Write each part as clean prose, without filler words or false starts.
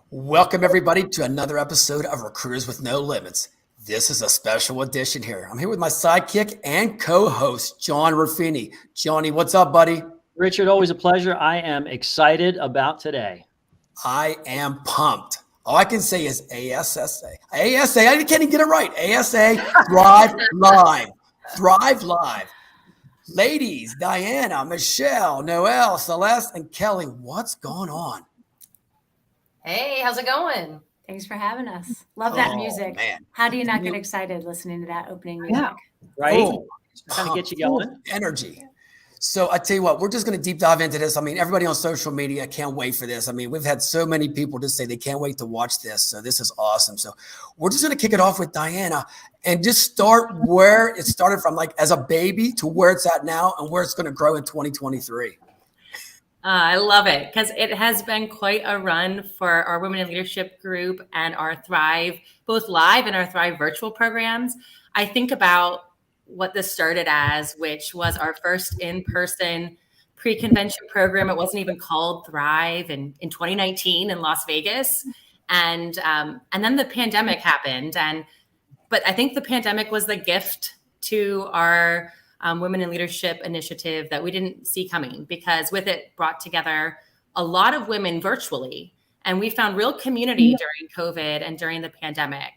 Welcome, everybody, to another episode of Recruiters with No Limits. This is a special edition here. I'm here with my sidekick and co-host, John Ruffini. Johnny, what's up, buddy? Richard, always a pleasure. I am excited about today. I am pumped. All I can say is ASSA. ASA, I can't even get it right. ASA, Thrive Live. Thrive Live. Ladies, Diana, Michelle, Noelle, Celeste, and Kelly, what's going on? Hey, how's it going? Thanks for having us. Love that music. Man. How do you not get excited listening to that opening music? Yeah. Right? Oh, Trying to get you going. Energy. So I tell you what, we're just going to deep dive into this. I mean, everybody on social media can't wait for this. I mean, we've had so many people just say they can't wait to watch this. So this is awesome. So we're just going to kick it off with Diana and just start where it started from, like as a baby to where it's at now and where it's going to grow in 2023. I love it because it has been quite a run for our Women in Leadership group and our Thrive, both live and our Thrive virtual programs. I think about what this started as, which was our first in-person pre-convention program. It wasn't even called Thrive in 2019 in Las Vegas. And then the pandemic happened. But I think the pandemic was the gift to our Women in Leadership initiative that we didn't see coming, because with it brought together a lot of women virtually. And we found real community during COVID and during the pandemic.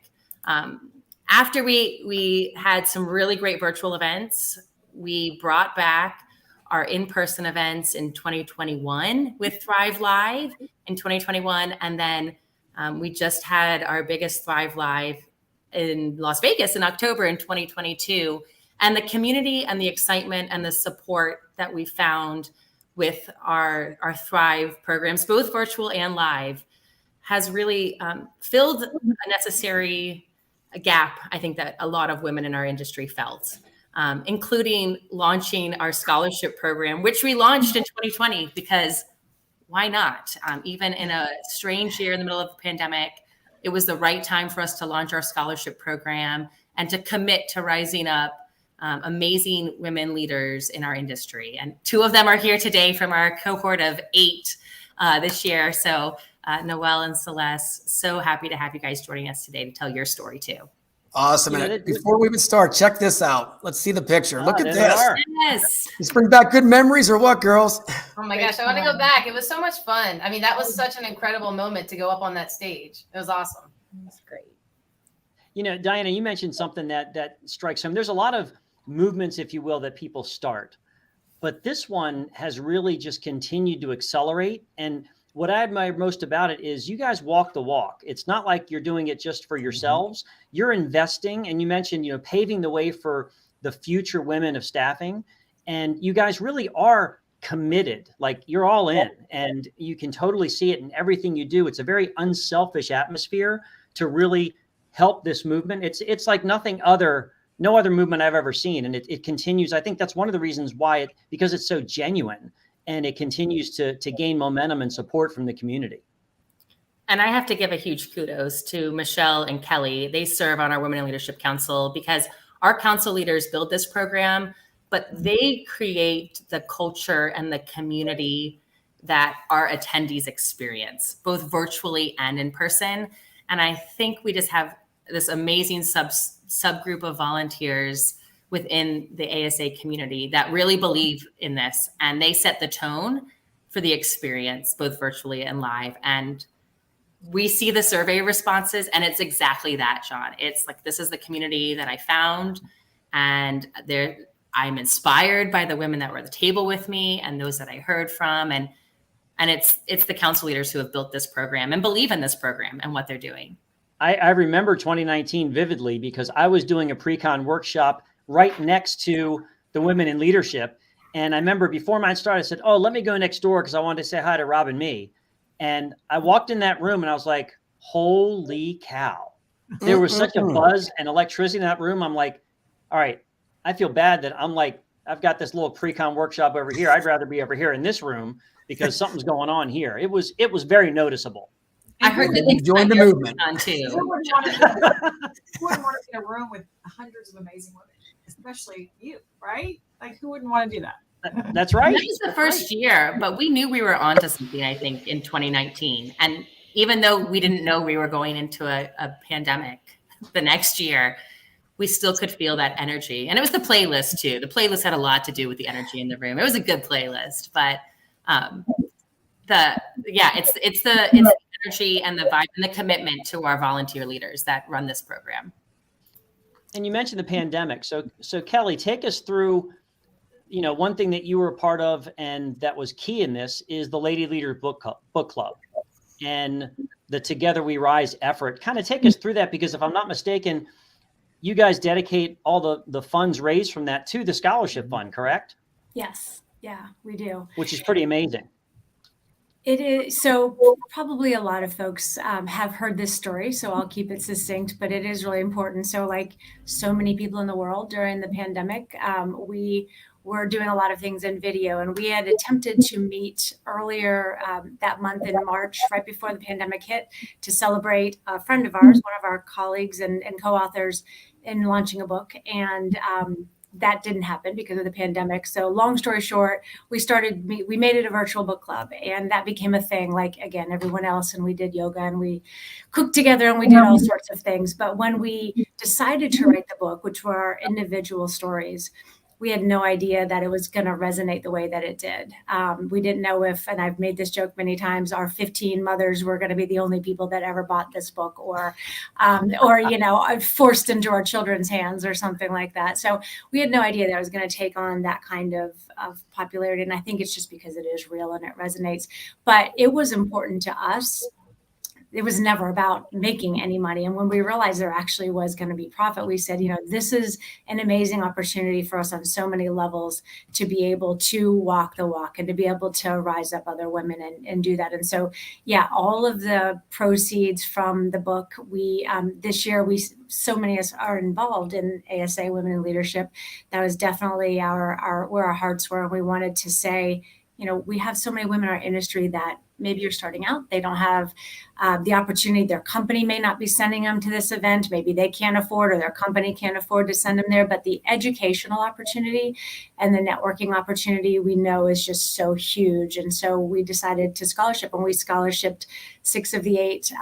After we had some really great virtual events, we brought back our in-person events in 2021 with Thrive Live in 2021. And then we just had our biggest Thrive Live in Las Vegas in October in 2022. And the community and the excitement and the support that we found with our Thrive programs, both virtual and live, has really filled a necessary gap, I think, that a lot of women in our industry felt, including launching our scholarship program, which we launched in 2020, because why not? Even in a strange year in the middle of the pandemic, it was the right time for us to launch our scholarship program and to commit to rising up amazing women leaders in our industry. And two of them are here today from our cohort of 8 this year. So Noelle and Celeste, so happy to have you guys joining us today to tell your story too. Awesome. And before we even start, check this out. Let's see the picture. Look at this. Yes. Let's bring back good memories or what, girls? Oh my gosh, I want to go back. It was so much fun. I mean, that was such an incredible moment to go up on that stage. It was awesome. It was great. You know, Diana, you mentioned something that strikes home. There's a lot of movements, if you will, that people start, but this one has really just continued to accelerate. And what I admire most about it is you guys walk the walk. It's not like you're doing it just for yourselves. You're investing, and you mentioned, you know, paving the way for the future women of staffing. And you guys really are committed, like you're all in, and you can totally see it in everything you do. It's a very unselfish atmosphere to really help this movement. It's like no other movement I've ever seen. And it continues. I think that's one of the reasons why because it's so genuine and it continues to gain momentum and support from the community. And I have to give a huge kudos to Michelle and Kelly. They serve on our Women in Leadership Council because our council leaders build this program, but they create the culture and the community that our attendees experience, both virtually and in person. And I think we just have this amazing subgroup of volunteers within the ASA community that really believe in this, and they set the tone for the experience, both virtually and live. And we see the survey responses, and it's exactly that, John. It's like, this is the community that I found, and I'm inspired by the women that were at the table with me and those that I heard from, and it's the council leaders who have built this program and believe in this program and what they're doing. I remember 2019 vividly because I was doing a pre-con workshop right next to the Women in Leadership. And I remember before mine started, I said, oh, let me go next door because I wanted to say hi to Rob and me. And I walked in that room and I was like, holy cow. There was such a buzz and electricity in that room. I'm like, all right, I feel bad that I'm like, I've got this little pre-con workshop over here. I'd rather be over here in this room because something's going on here. It was very noticeable. I heard that they join the movement on too. Who wouldn't want to be in a room with hundreds of amazing women, especially you, right? Like, who wouldn't want to do that? That's right. That was the first year, but we knew we were onto something, I think, in 2019. And even though we didn't know we were going into a pandemic the next year, we still could feel that energy. And it was the playlist too. The playlist had a lot to do with the energy in the room. It was a good playlist, but it's the energy and the vibe and the commitment to our volunteer leaders that run this program. And you mentioned the pandemic. So Kelly, take us through, one thing that you were a part of and that was key in this is the Lady Leader Book Club and the Together We Rise effort. Kind of take us through that, because if I'm not mistaken, you guys dedicate all the funds raised from that to the scholarship fund, correct? Yes. Yeah, we do. Which is pretty amazing. It is. So probably a lot of folks have heard this story, so I'll keep it succinct, but it is really important. So like so many people in the world during the pandemic, we were doing a lot of things in video, and we had attempted to meet earlier that month in March, right before the pandemic hit, to celebrate a friend of ours, one of our colleagues and co-authors, in launching a book. And that didn't happen because of the pandemic. So long story short, we made it a virtual book club, and that became a thing, like, again, everyone else. And we did yoga and we cooked together and we did all sorts of things. But when we decided to write the book, which were our individual stories, we had no idea that it was going to resonate the way that it did. We didn't know if, and I've made this joke many times, our 15 mothers were going to be the only people that ever bought this book, or forced into our children's hands or something like that. So we had no idea that it was going to take on that kind of popularity. And I think it's just because it is real and it resonates. But it was important to us. It was never about making any money. And when we realized there actually was going to be profit, we said, this is an amazing opportunity for us on so many levels to be able to walk the walk and to be able to rise up other women and do that. And so, all of the proceeds from the book, we this year, so many of us are involved in ASA Women in Leadership. That was definitely where our hearts were. We wanted to say, we have so many women in our industry that maybe you're starting out, they don't have the opportunity. Their company may not be sending them to this event. Maybe they can't afford, or their company can't afford to send them there. But the educational opportunity and the networking opportunity we know is just so huge. And so we decided to scholarship, and we scholarshiped 6 of the 8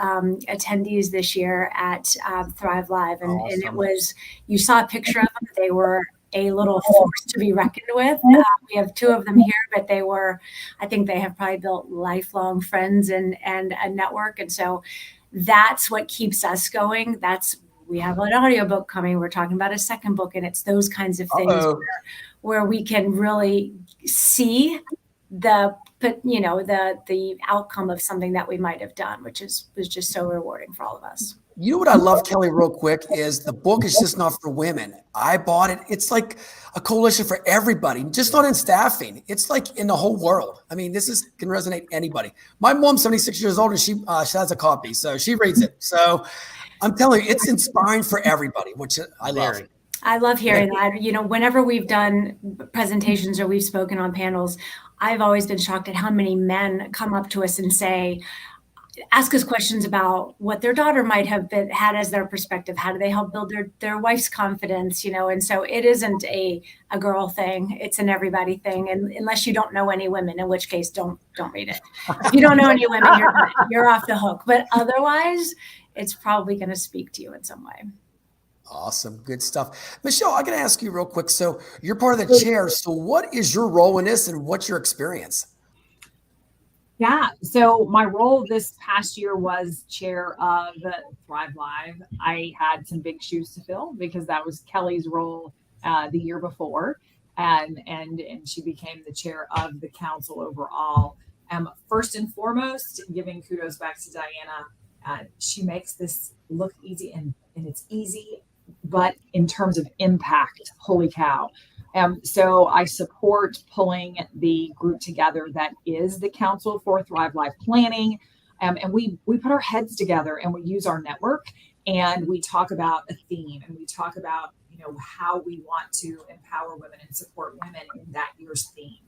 attendees this year at Thrive Live. And, awesome. And it was, you saw a picture of them. They were a little force to be reckoned with. We have 2 of them here, but I think they have probably built lifelong friends and a network. And so that's what keeps us going. We have an audiobook coming. We're talking about a second book, and it's those kinds of things where we can really see the outcome of something that we might have done, which was just so rewarding for all of us. You know what I love, Kelly, real quick, is the book is just not for women. I bought it. It's like a coalition for everybody, just not in staffing. It's like in the whole world. I mean, can resonate anybody. My mom's 76 years old, and she has a copy, so she reads it. So I'm telling you, it's inspiring for everybody, which I love. I love hearing that. Whenever we've done presentations or we've spoken on panels, I've always been shocked at how many men come up to us and ask us questions about what their daughter might have had as their perspective. How do they help build their wife's confidence? And so it isn't a girl thing. It's an everybody thing. And unless you don't know any women, in which case don't read it. If you don't know any women, you're off the hook. But otherwise, it's probably going to speak to you in some way. Awesome. Good stuff. Michelle, I got to ask you real quick. So you're part of the chair. So what is your role in this, and what's your experience? Yeah. So my role this past year was chair of Thrive Live. I had some big shoes to fill because that was Kelly's role the year before. And she became the chair of the council overall. First and foremost, giving kudos back to Diana. She makes this look easy, and it's easy, but in terms of impact, holy cow. So I support pulling the group together that is the Council for Thrive Life Planning. And we put our heads together and we use our network and we talk about a theme and we talk about, how we want to empower women and support women in that year's theme.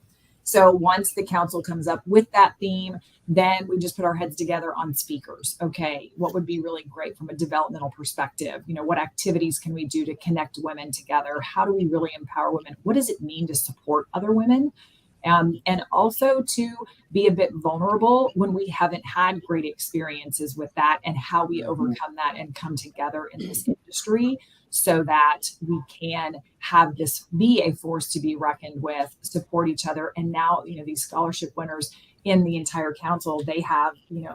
So once the council comes up with that theme, then we just put our heads together on speakers. Okay, what would be really great from a developmental perspective? What activities can we do to connect women together? How do we really empower women? What does it mean to support other women? And also to be a bit vulnerable when we haven't had great experiences with that and how we overcome that and come together in this industry so that we can have this be a force to be reckoned with, support each other. And now, these scholarship winners in the entire council, they have,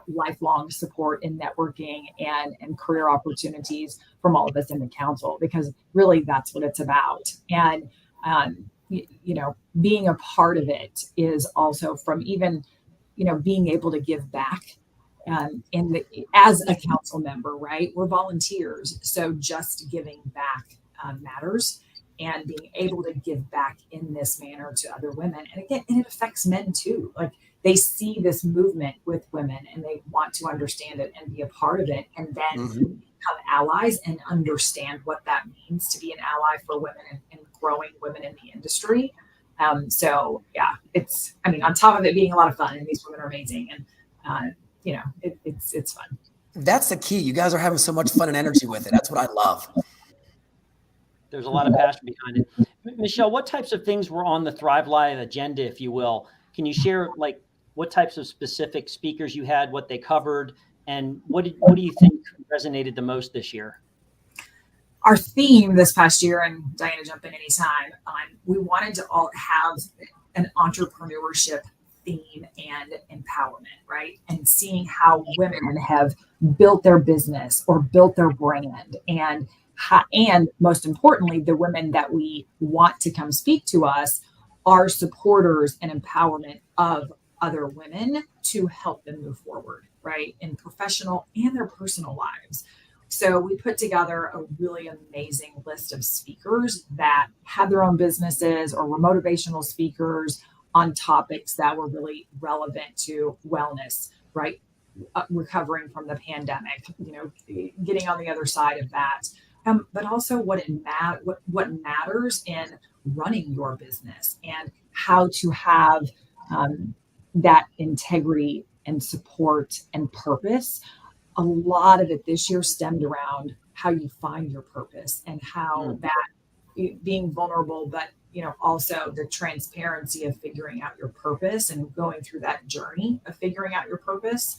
lifelong support in networking and career opportunities from all of us in the council, because really that's what it's about. And, being a part of it is also from even, being able to give back as a council member, right? We're volunteers. So just giving back matters, and being able to give back in this manner to other women. And again, and it affects men too. Like they see this movement with women and they want to understand it and be a part of it, and then become allies and understand what that means to be an ally for women and growing women in the industry. So yeah, on top of it being a lot of fun, and these women are amazing, and it's fun. That's the key. You guys are having so much fun and energy with it. That's what I love. There's a lot of passion behind it. Michelle, what types of things were on the Thrive Live agenda, if you will? Can you share what types of specific speakers you had, what they covered, and what do you think resonated the most this year? Our theme this past year, and Diana, jump in anytime, we wanted to all have an entrepreneurship theme and empowerment, right? And seeing how women have built their business or built their brand, and most importantly, the women that we want to come speak to us are supporters and empowerment of other women to help them move forward, right? In professional and their personal lives. So we put together a really amazing list of speakers that had their own businesses or were motivational speakers on topics that were really relevant to wellness, right? Recovering from the pandemic, getting on the other side of that. But also what matters in running your business and how to have that integrity and support and purpose. A lot of it this year stemmed around how you find your purpose and how that being vulnerable, but also the transparency of figuring out your purpose and going through that journey of figuring out your purpose,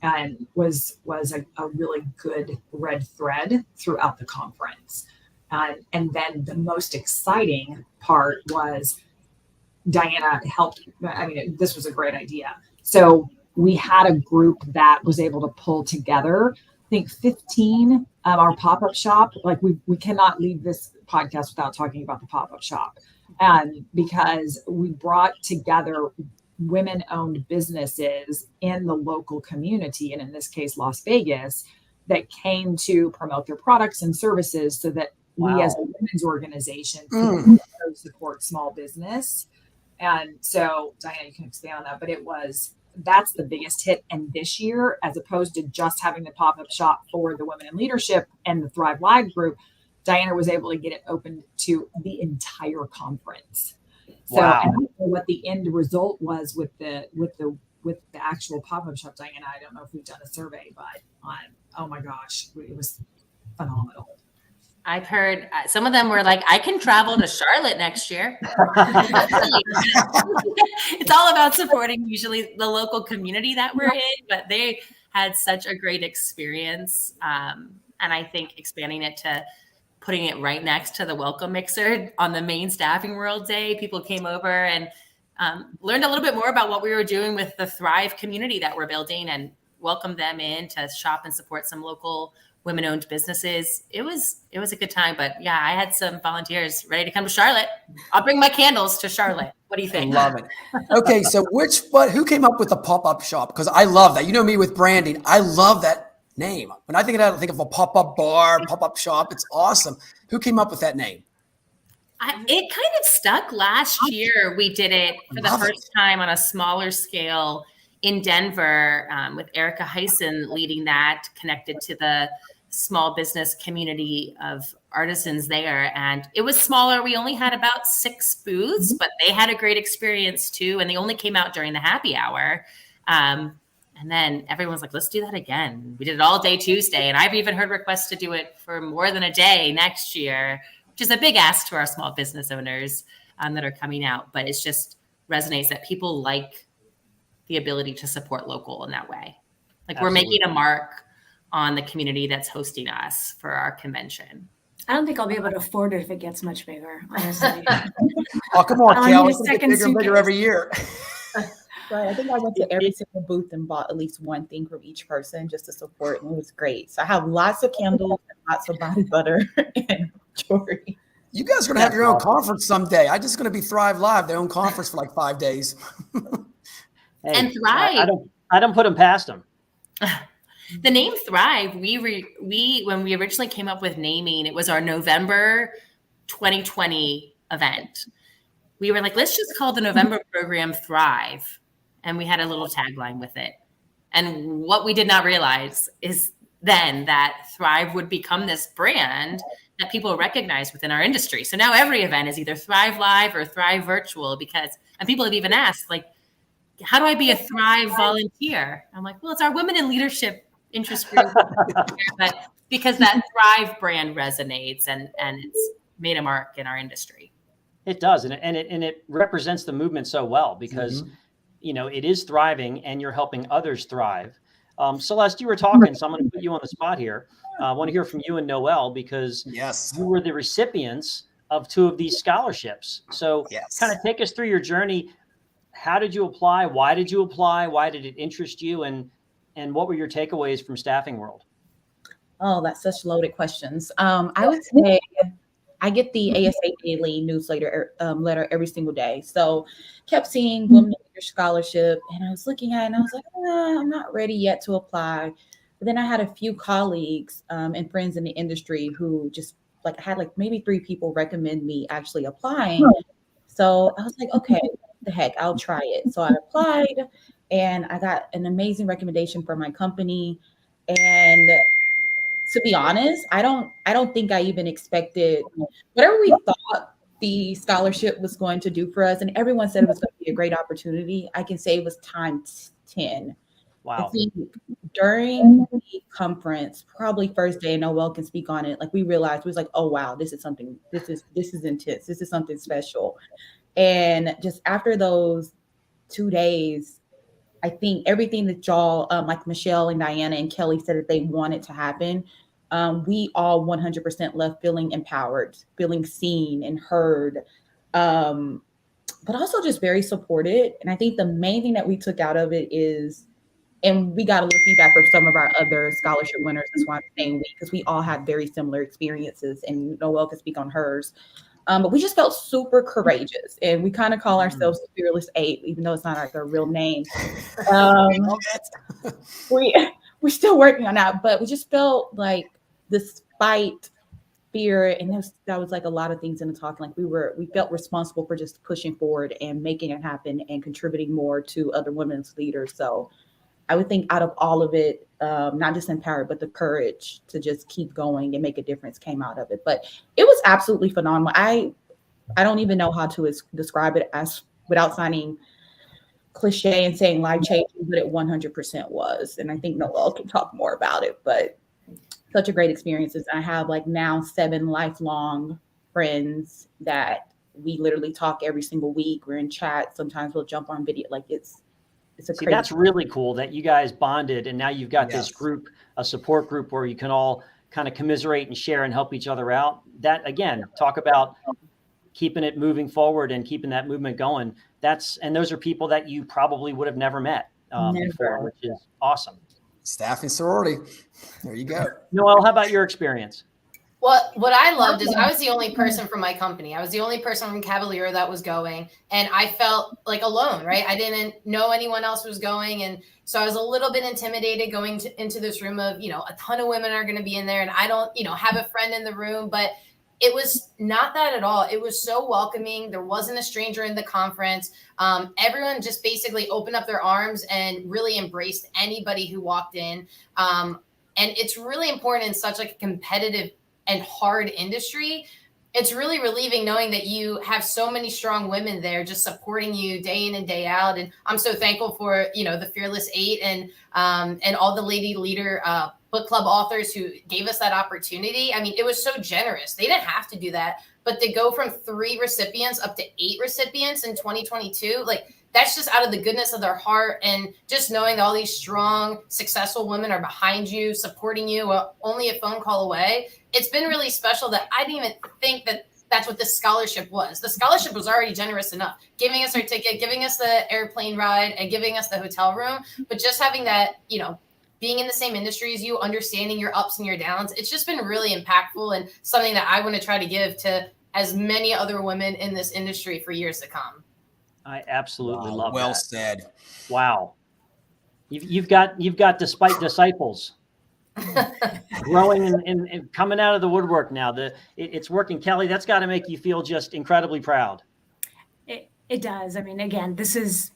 and was a really good red thread throughout the conference. And then the most exciting part was Diana helped. This was a great idea. So we had a group that was able to pull together, I think 15, our pop-up shop. Like we cannot leave this podcast without talking about the pop-up shop. Because we brought together women-owned businesses in the local community, and in this case, Las Vegas, that came to promote their products and services so that we as a women's organization could support small business. And so, Diana, you can expand on that, but that's the biggest hit. And this year, as opposed to just having the pop-up shop for the Women in Leadership and the Thrive Live group, Diana was able to get it open to the entire conference. So I don't know what the end result was with the actual pop-up shop, Diana. I don't know if we've done a survey, but oh my gosh, it was phenomenal. I've heard some of them were like, I can travel to Charlotte next year. It's all about supporting usually the local community that we're in, but they had such a great experience. And I think expanding it to putting it right next to the welcome mixer on the main Staffing World Day, people came over and learned a little bit more about what we were doing with the Thrive community that we're building, and welcomed them in to shop and support some local women-owned businesses. It was a good time, but yeah, I had some volunteers ready to come to Charlotte. I'll bring my candles to Charlotte. What do you think? I love it. Okay, so who came up with the pop-up shop? Because I love that. You know me with branding. I love that name. When I think of that, I think of a pop-up bar, pop-up shop. It's awesome. Who came up with that name? It kind of stuck last year. We did it for the Love it. first time on a smaller scale in Denver with Erica Heisen leading that, connected to the small business community of artisans there. And it was smaller. We only had about 6 booths, but they had a great experience too. And they only came out during the happy hour. And then everyone's like, let's do that again. We did it all day Tuesday. And I've even heard requests to do it for more than a day next year, which is a big ask to our small business owners that are coming out. But it's just resonates that people like the ability to support local in that way. Like we're making a mark on the community that's hosting us for our convention. I don't think I'll be able to afford it if it gets much bigger, honestly. Oh, come on, I'll Kel. need a It's gonna get second bigger and bigger suitcase. every year. Right. I think I went to every single booth and bought at least one thing from each person just to support, and it was great. So I have lots of candles and lots of body butter and jewelry. You guys are gonna have your own conference someday. I'm just gonna be Thrive Live, their own conference for like 5 days. Hey, And Thrive. I don't put them past them. The name Thrive, we when we originally came up with naming, it was our November 2020 event. We were like, let's just call the November program Thrive. And we had a little tagline with it. And what we did not realize is then that Thrive would become this brand that people recognize within our industry. So now every event is either Thrive Live or Thrive Virtual and people have even asked, like, how do I be a Thrive volunteer? I'm like, well, it's our Women in Leadership interest group. But because that Thrive brand resonates and it's made a mark in our industry. It does. And it represents the movement so well because, it is thriving and you're helping others thrive. Celeste, you were talking, so I'm going to put you on the spot here. I want to hear from you and Noelle because you were the recipients of 2 of these scholarships. So kind of take us through your journey. How did you apply? Why did you apply? Why did it interest you? And what were your takeaways from Staffing World? Oh, that's such loaded questions. I would say I get the ASA Daily newsletter letter every single day. So kept seeing Women in Leadership Scholarship, and I was looking at it and I was like, I'm not ready yet to apply. But then I had a few colleagues and friends in the industry who just I had maybe 3 people recommend me actually applying. So I was like, okay, the heck, I'll try it. So I applied and I got an amazing recommendation from my company. And to be honest, I don't think I even expected whatever we thought the scholarship was going to do for us. And everyone said it was going to be a great opportunity. I can say it was times 10. Wow. I think during the conference, probably first day, and Noelle can speak on it, we realized, we was like, oh, wow, this is intense. This is something special. And just after those 2 days, I think everything that y'all, like Michelle and Diana and Kelly said that they wanted to happen, we all 100% left feeling empowered, feeling seen and heard, but also just very supported. And I think the main thing that we took out of it is, and we got a little feedback from some of our other scholarship winners, that's why I'm saying because we all had very similar experiences, and Noelle can speak on hers. But we just felt super courageous, and we kind of call ourselves the Fearless 8, even though it's not our real name. We're still working on that, but we just felt like, despite fear, and that was a lot of things in the talk, we felt responsible for just pushing forward and making it happen and contributing more to other women's leaders. So I would think out of all of it, not just empowered, but the courage to just keep going and make a difference came out of it. But it was absolutely phenomenal. I don't even know how to describe it as without sounding cliche and saying life changing, but it 100% was. And I think Noelle can talk more about it, but such a great experience. I have now 7 lifelong friends that we literally talk every single week. We're in chat. Sometimes we'll jump on video. See, that's really cool that you guys bonded and now you've got this group, a support group where you can all kind of commiserate and share and help each other out. That, again, talk about keeping it moving forward and keeping that movement going. And those are people that you probably would have never met before, which is awesome. Staffing sorority. There you go. Noelle, how about your experience? Well, what I loved is I was the only person from my company. I was the only person from Cavalier that was going, and I felt alone, right? I didn't know anyone else was going. And so I was a little bit intimidated going into this room of, a ton of women are going to be in there, and I don't, have a friend in the room. But it was not that at all. It was so welcoming. There wasn't a stranger in the conference. Everyone just basically opened up their arms and really embraced anybody who walked in. And it's really important in such like a competitive and hard industry. It's really relieving knowing that you have so many strong women there just supporting you day in and day out. And I'm so thankful for, the Fearless Eight and all the Lady Leader book club authors who gave us that opportunity. I mean, it was so generous. They didn't have to do that, but to go from 3 recipients up to 8 recipients in 2022, like that's just out of the goodness of their heart. And just knowing that all these strong, successful women are behind you, supporting you, only a phone call away. It's been really special that I didn't even think that that's what this scholarship was. The scholarship was already generous enough, giving us our ticket, giving us the airplane ride, and giving us the hotel room. But just having that, being in the same industry as you, understanding your ups and your downs, it's just been really impactful and something that I want to try to give to as many other women in this industry for years to come. I absolutely love well that. said. Wow. You've got despite disciples growing and coming out of the woodwork now. It's working. Kelly, that's got to make you feel just incredibly proud. It does. I mean, again, this is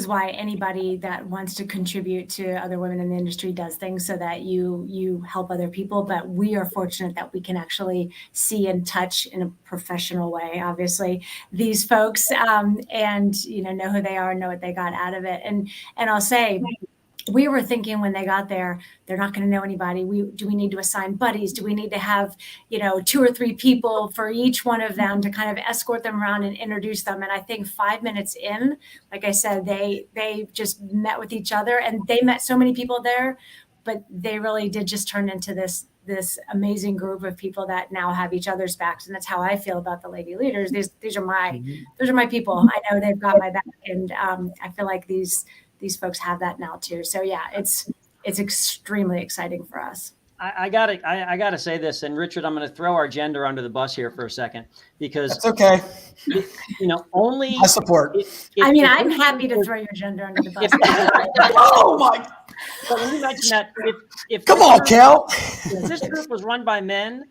why anybody that wants to contribute to other women in the industry does things so that you help other people. But we are fortunate that we can actually see and touch in a professional way, obviously, these folks and know who they are, know what they got out of it. And I'll say, we were thinking when they got there, they're not going to know anybody. Do we need to assign buddies? Do we need to have, 2 or 3 people for each one of them to kind of escort them around and introduce them? And I think 5 minutes in, like I said, they just met with each other and they met so many people there, but they really did just turn into this amazing group of people that now have each other's backs. And that's how I feel about the Lady Leaders. These are my people. I know they've got my back. And I feel like these folks have that now too. So yeah, it's extremely exciting for us. I gotta say this, and Richard, I'm going to throw our gender under the bus here for a second because That's okay. Only I support. I'm happy to throw your gender under the bus. Oh my! But when you mention that, if Come on, Kel. If this group was run by men,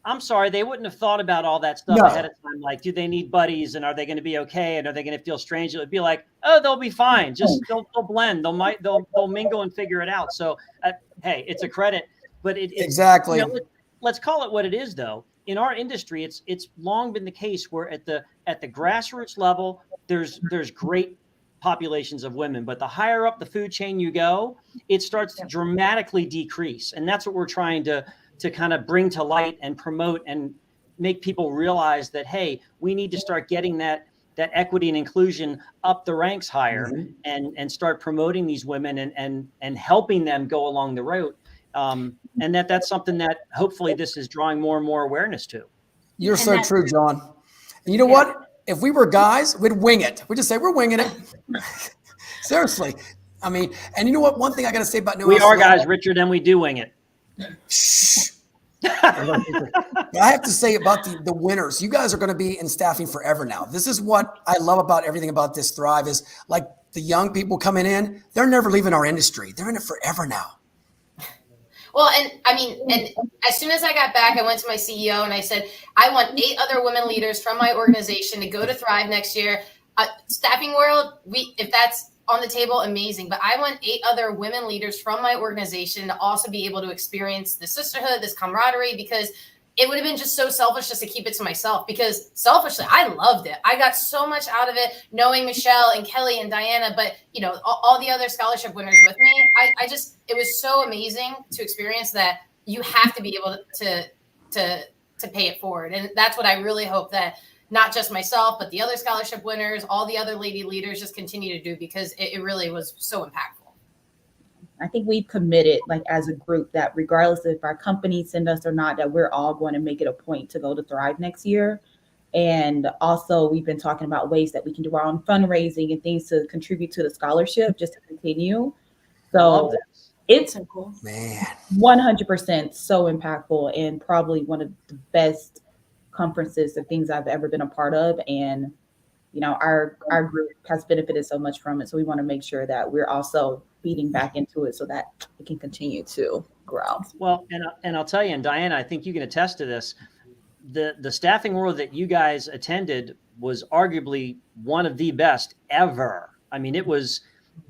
I'm sorry, they wouldn't have thought about all that stuff ahead of time. Like, do they need buddies, and are they going to be okay, and are they going to feel strange? It would be like, oh, they'll be fine. Just they'll blend. They'll mingle and figure it out. So, hey, it's a credit, but exactly. Let's call it what it is, though. In our industry, it's long been the case where at the grassroots level, there's great populations of women, but the higher up the food chain you go, it starts to dramatically decrease, and that's what we're trying to kind of bring to light and promote and make people realize that, hey, we need to start getting that equity and inclusion up the ranks higher and start promoting these women and helping them go along the route. And that's something that hopefully this is drawing more and more awareness to. You're so true, John. And you know what? If we were guys, we'd wing it. We'd just say, we're winging it. Seriously. I mean, and you know what? One thing I got to say about New We are guys, Richard, and we do wing it. Shh. I have to say about the winners, you guys are going to be in staffing forever now. This is what I love about everything about this Thrive is like the young people coming in, they're never leaving our industry. They're in it forever now. Well, and as soon as I got back, I went to my CEO and I said, I want 8 other women leaders from my organization to go to Thrive next year. Staffing world, if that's on the table, amazing. But I want 8 other women leaders from my organization to also be able to experience the sisterhood, this camaraderie, because it would have been just so selfish just to keep it to myself, because selfishly, I loved it. I got so much out of it, knowing Michelle and Kelly and Diana, but all the other scholarship winners with me. It was so amazing to experience that. You have to be able to pay it forward. And that's what I really hope that not just myself, but the other scholarship winners, all the other Lady Leaders just continue to do, because it really was so impactful. I think we've committed, like as a group, that regardless if our companies send us or not, that we're all going to make it a point to go to Thrive next year. And also we've been talking about ways that we can do our own fundraising and things to contribute to the scholarship just to continue. So it's so cool, man, 100% so impactful and probably one of the best conferences and things I've ever been a part of. And, our group has benefited so much from it. So we want to make sure that we're also feeding back into it so that it can continue to grow. Well, and I'll tell you, and Diana, I think you can attest to this. the staffing world that you guys attended was arguably one of the best ever. I mean, it was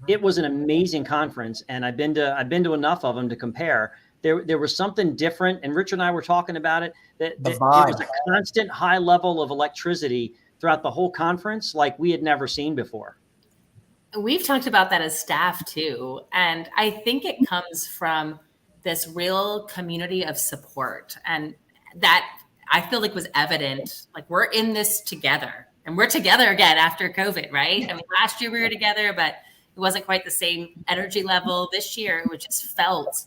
an amazing conference, and I've been to enough of them to compare. There was something different, and Richard and I were talking about it, that The there vibe. was a constant high level of electricity throughout the whole conference like we had never seen before. We've talked about that as staff too. And I think it comes from this real community of support. And that I feel like was evident. Like, we're in this together, and we're together again after COVID, right? I mean, last year we were together, but it wasn't quite the same energy level. This year, it just felt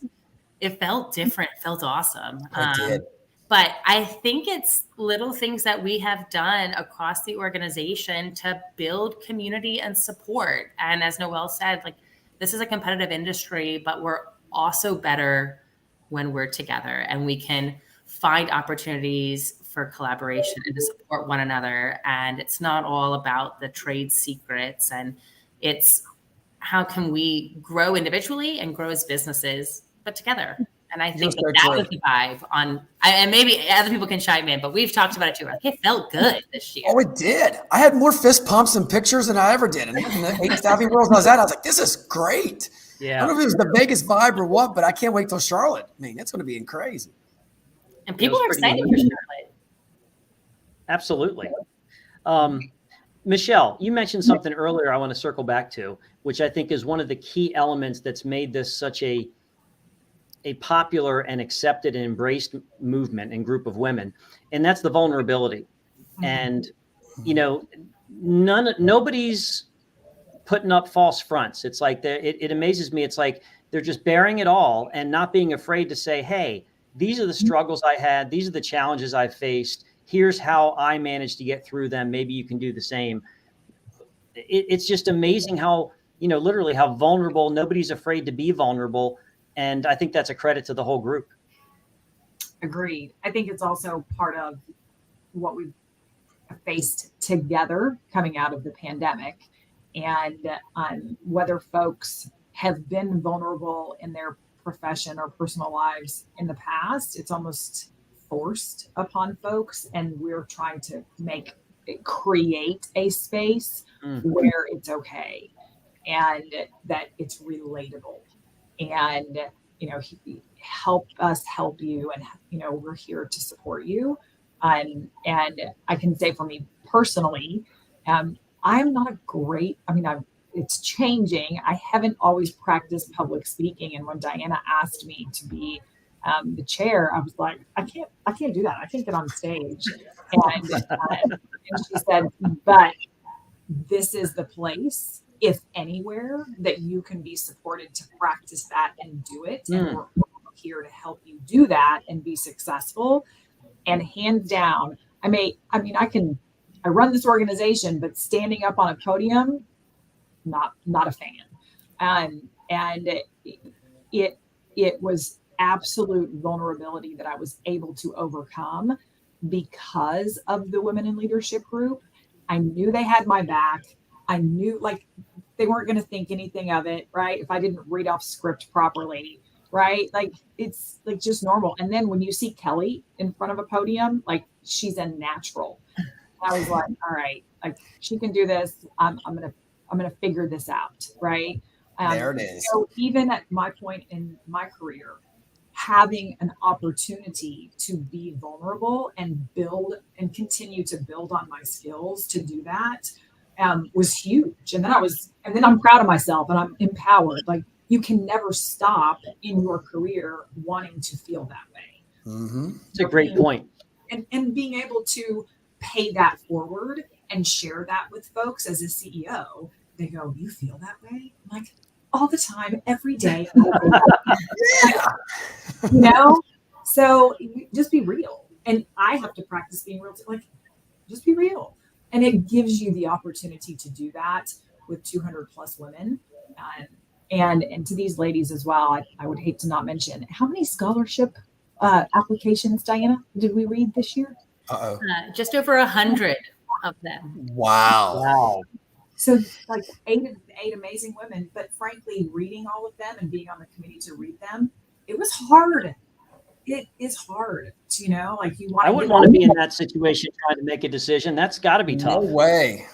different. It felt awesome. It did. But I think it's little things that we have done across the organization to build community and support. And as Noelle said, like, this is a competitive industry, but we're also better when we're together, and we can find opportunities for collaboration and to support one another. And it's not all about the trade secrets, and it's how can we grow individually and grow as businesses, but together. And I think that was the vibe and maybe other people can chime in, but we've talked about it too. Like, it felt good this year. Oh, it did. I had more fist pumps and pictures than I ever did. And in the 8 staffing worlds I was at, I was like, this is great. Yeah. I don't know if it was the Vegas vibe or what, but I can't wait till Charlotte. I mean, it's going to be crazy. And people are excited for Charlotte. Absolutely. Michelle, you mentioned something earlier I want to circle back to, which I think is one of the key elements that's made this such a popular and accepted and embraced movement and group of women. And that's the vulnerability. And, you know, nobody's putting up false fronts. It's like it amazes me. It's like they're just bearing it all and not being afraid to say, hey, these are the struggles I had. These are the challenges I faced. Here's how I managed to get through them. Maybe you can do the same. It's just amazing how, you know, literally how vulnerable, nobody's afraid to be vulnerable. And I think that's a credit to the whole group. Agreed. I think it's also part of what we've faced together coming out of the pandemic. And whether folks have been vulnerable in their profession or personal lives in the past, it's almost forced upon folks. And we're trying to create a space where it's okay and that it's relatable. And, you know, help us help you. And, you know, we're here to support you. And I can say for me personally, I'm not a great, it's changing. I haven't always practiced public speaking. And when Diana asked me to be the chair, I was like, I can't do that. I can't get on stage. And she said, but this is the place, if anywhere, that you can be supported to practice that and do it. And we're here to help you do that and be successful. And hands down, I run this organization, but standing up on a podium, not a fan. And it was absolute vulnerability that I was able to overcome because of the Women in Leadership group. I knew they had my back. I knew they weren't going to think anything of it, right? If I didn't read off script properly, right? Like, it's like just normal. And then when you see Kelly in front of a podium, like, she's a natural. I was like, all right, like, she can do this. I'm gonna figure this out, right? There it is. So even at my point in my career, having an opportunity to be vulnerable and build and continue to build on my skills to do that was huge. And then I'm proud of myself and I'm empowered. Like, you can never stop in your career wanting to feel that way. Mm-hmm. It's a great point. And being able to pay that forward and share that with folks as a CEO, they go, you feel that way? I'm like, all the time, every day. Yeah. You know? So just be real. And I have to practice being real. Like, just be real. And it gives you the opportunity to do that with 200 plus women. And to these ladies as well, I would hate to not mention, how many scholarship applications, Diana, did we read this year? Uh-oh. Just over 100 of them. Wow. So like eight amazing women, but frankly, reading all of them and being on the committee to read them, it was hard. it is hard to, like you want I wouldn't want to be in that situation trying to make a decision. That's got to be No tough. way.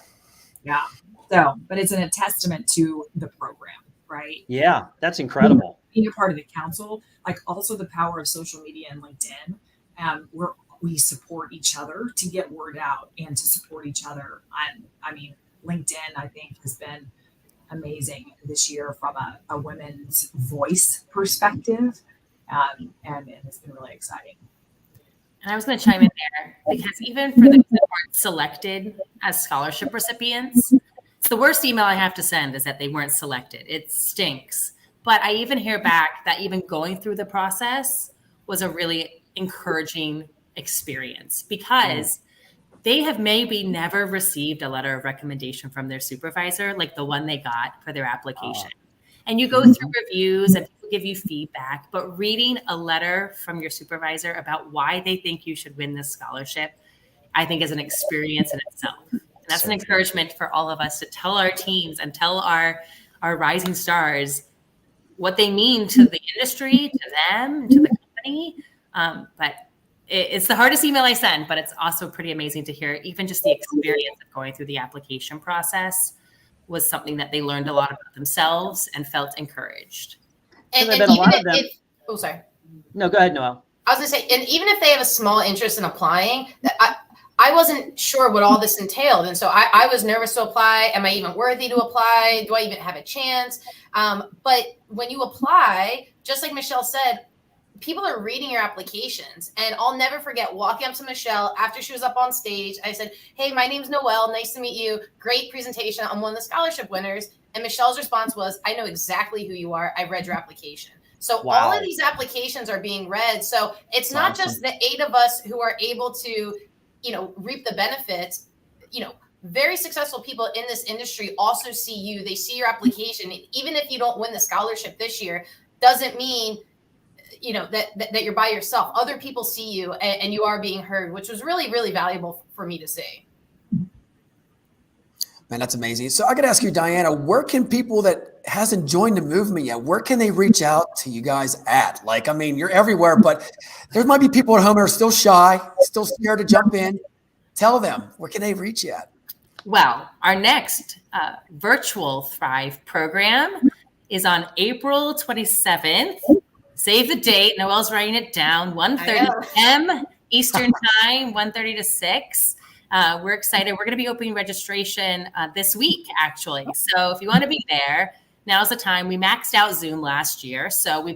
Yeah. So, but it's a testament to the program, right? Yeah, that's incredible. Being a part of the council, like also the power of social media and LinkedIn, where we support each other to get word out and to support each other. I mean, LinkedIn, I think, has been amazing this year from a women's voice perspective. And it's been really exciting. And I was going to chime in there because even for those that weren't selected as scholarship recipients, it's the worst email I have to send is that they weren't selected. It stinks. But I even hear back that even going through the process was a really encouraging experience because they have maybe never received a letter of recommendation from their supervisor, like the one they got for their application. And you go through reviews and people give you feedback, but reading a letter from your supervisor about why they think you should win this scholarship, I think is an experience in itself. And that's an encouragement for all of us to tell our teams and tell our rising stars what they mean to the industry, to them, to the company. But it's the hardest email I send, but it's also pretty amazing to hear even just the experience of going through the application process was something that they learned a lot about themselves and felt encouraged. And There's been a even lot of them. oh, sorry. No, go ahead, Noelle. I was going to say, and even if they have a small interest in applying, I wasn't sure what all this entailed. And so I was nervous to apply. Am I even worthy to apply? Do I even have a chance? But when you apply, just like Michelle said, people are reading your applications. And I'll never forget walking up to Michelle after she was up on stage. I said, hey, my name's Noelle. Nice to meet you. Great presentation. I'm one of the scholarship winners. And Michelle's response was, I know exactly who you are. I read your application. So all of these applications are being read. So it's not just the 8 of us who are able to, reap the benefits. Very successful people in this industry also see you. They see your application. Even if you don't win the scholarship this year, doesn't mean that you're by yourself. Other people see you and you are being heard, which was really, really valuable for me to see. Man, that's amazing. So I got to ask you, Diana, where can people that hasn't joined the movement yet, where can they reach out to you guys at? Like, I mean, you're everywhere, but there might be people at home who are still shy, still scared to jump in. Tell them, where can they reach you at? Well, our next virtual Thrive program is on April 27th. Save the date. Noelle's writing it down. 1:30 p.m. Eastern time, 1:30 to 6. We're excited. We're going to be opening registration this week, actually. So if you want to be there, now's the time. We maxed out Zoom last year. So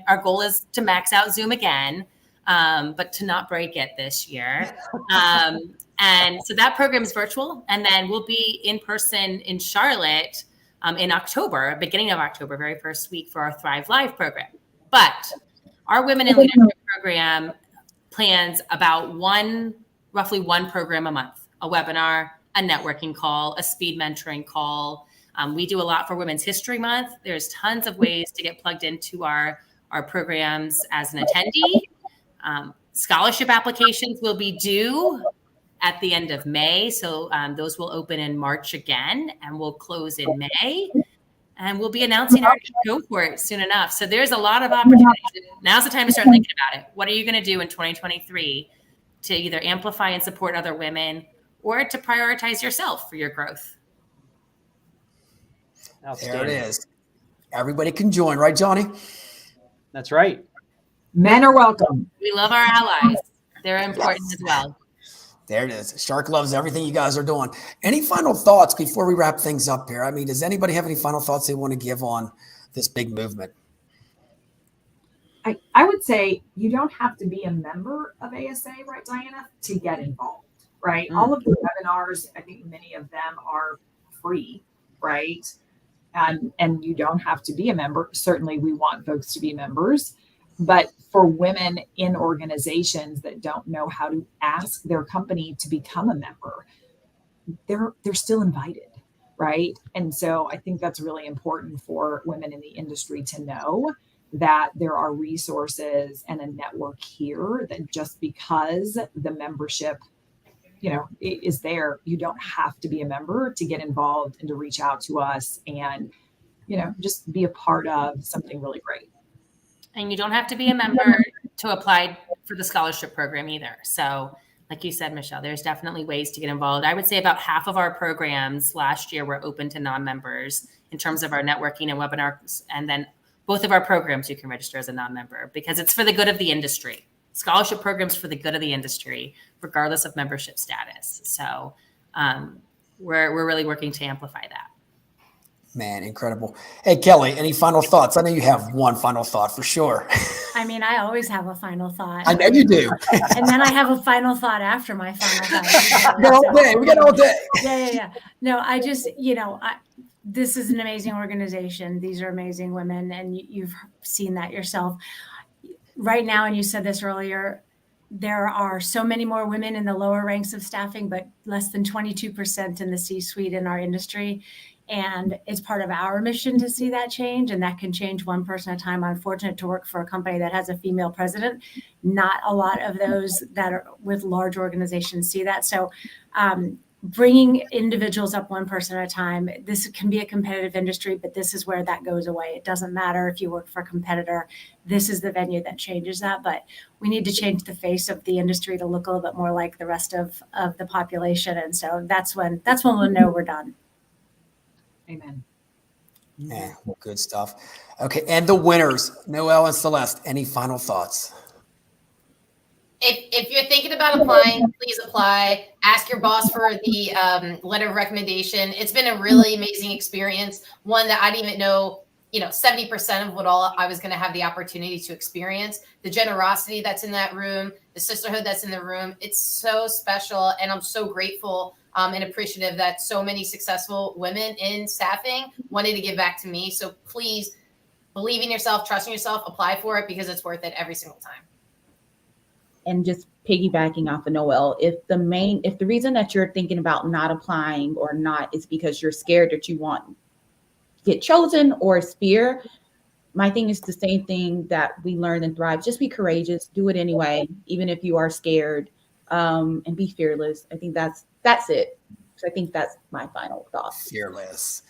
our goal is to max out Zoom again, but to not break it this year. And so that program is virtual. And then we'll be in person in Charlotte in October, beginning of October, very first week for our Thrive Live program. But our Women in Leadership program plans about roughly one program a month, a webinar, a networking call, a speed mentoring call. We do a lot for Women's History Month. There's tons of ways to get plugged into our programs as an attendee. Scholarship applications will be due at the end of May. So those will open in March again, and we'll close in May. And we'll be announcing our cohort soon enough. So there's a lot of opportunities. Now's the time to start thinking about it. What are you going to do in 2023 to either amplify and support other women or to prioritize yourself for your growth? There it is. Everybody can join, right, Johnny? That's right. Men are welcome. We love our allies. They're important as well. There it is. Shark loves everything you guys are doing. Any final thoughts before we wrap things up here? I mean, does anybody have any final thoughts they want to give on this big movement? I would say you don't have to be a member of ASA, right, Diana, to get involved, right? All of the webinars, I think many of them are free, right? And you don't have to be a member. Certainly we want folks to be members. But for women in organizations that don't know how to ask their company to become a member, they're still invited, right? And so I think that's really important for women in the industry to know that there are resources and a network here that just because the membership, is there, you don't have to be a member to get involved and to reach out to us and, just be a part of something really great. And you don't have to be a member to apply for the scholarship program either. So like you said, Michelle, there's definitely ways to get involved. I would say about half of our programs last year were open to non-members in terms of our networking and webinars. And then both of our programs, you can register as a non-member because it's for the good of the industry. Scholarship programs for the good of the industry, regardless of membership status. So we're really working to amplify that. Man, incredible. Hey, Kelly, any final thoughts? I know you have one final thought for sure. I mean, I always have a final thought. I know you do. And then I have a final thought after my final thought. We got all day. We got all day. Yeah. No, I just, this is an amazing organization. These are amazing women, and you've seen that yourself. Right now, and you said this earlier, there are so many more women in the lower ranks of staffing, but less than 22% in the C-suite in our industry. And it's part of our mission to see that change, and that can change one person at a time. I'm fortunate to work for a company that has a female president. Not a lot of those that are with large organizations see that. So bringing individuals up one person at a time, this can be a competitive industry, but this is where that goes away. It doesn't matter if you work for a competitor. This is the venue that changes that, but we need to change the face of the industry to look a little bit more like the rest of the population. And so that's when we'll know we're done. Amen. Yeah, well, good stuff. Okay, and the winners, Noelle and Celeste, any final thoughts? If you're thinking about applying, please apply. Ask your boss for the letter of recommendation. It's been a really amazing experience, one that I didn't even know, 70% of what all I was going to have the opportunity to experience. The generosity that's in that room, the sisterhood that's in the room, it's so special. And I'm so grateful and appreciative that so many successful women in staffing wanted to give back to me. So please believe in yourself, trust in yourself, apply for it because it's worth it every single time. And just piggybacking off of Noelle, if the reason that you're thinking about not applying or not is because you're scared that you won't get chosen or fear, my thing is the same thing that we learned in Thrive. Just be courageous, do it anyway, even if you are scared, and be fearless. I think that's it. So I think that's my final thought. Fearless.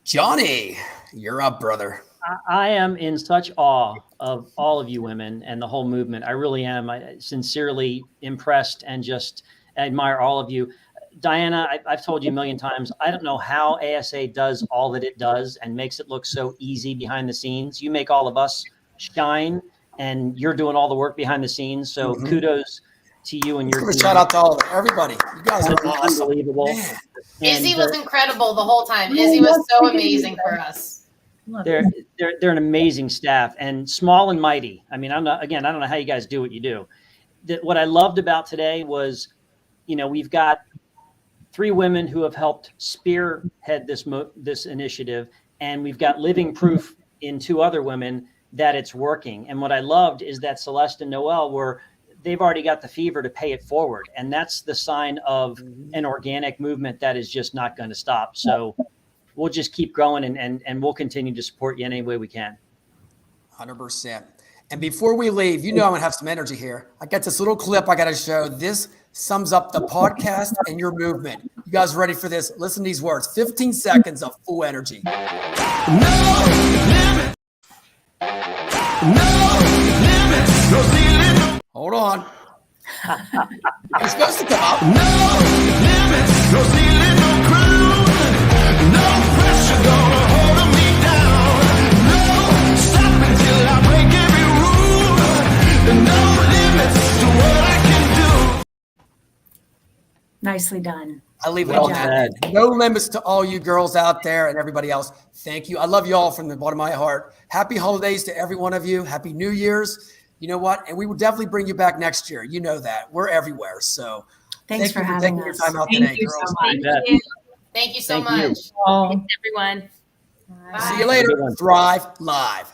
Johnny, you're up, brother. I am in such awe of all of you women and the whole movement. I really am. I sincerely impressed and just admire all of you. Diana, I've told you a million times, I don't know how ASA does all that it does and makes it look so easy behind the scenes. You make all of us shine, and you're doing all the work behind the scenes. So kudos to you and your team. Shout out to everybody. You guys are awesome. Unbelievable. Man. Izzy was incredible the whole time. Izzy was so amazing for us. They're an amazing staff, and small and mighty. I mean, I don't know how you guys do what you do. What I loved about today was, we've got 3 women who have helped spearhead this initiative, and we've got living proof in 2 other women that it's working. And what I loved is that Celeste and Noelle they've already got the fever to pay it forward, and that's the sign of an organic movement that is just not going to stop. So we'll just keep growing, and we'll continue to support you in any way we can. 100%. And before we leave, I'm going to have some energy here. I got this little clip I got to show. This sums up the podcast and your movement. You guys ready for this? Listen to these words. 15 seconds of full energy. No limit. No limit. No ceiling. Hold on. You're supposed to come up. No limit. No ceiling. No crown. No pressure gonna hold me down. No stopping till I break every rule. No limits to what I can do. Nicely done. I leave it on that. No limits to all you girls out there and everybody else. Thank you. I love you all from the bottom of my heart. Happy holidays to every one of you. Happy New Year's. You know what? And we will definitely bring you back next year. You know that. We're everywhere. So thanks for having us. Your time out today, you girls. so much. Thank you so Thank you. much. Thanks, everyone. Bye. See you later. Thrive Live.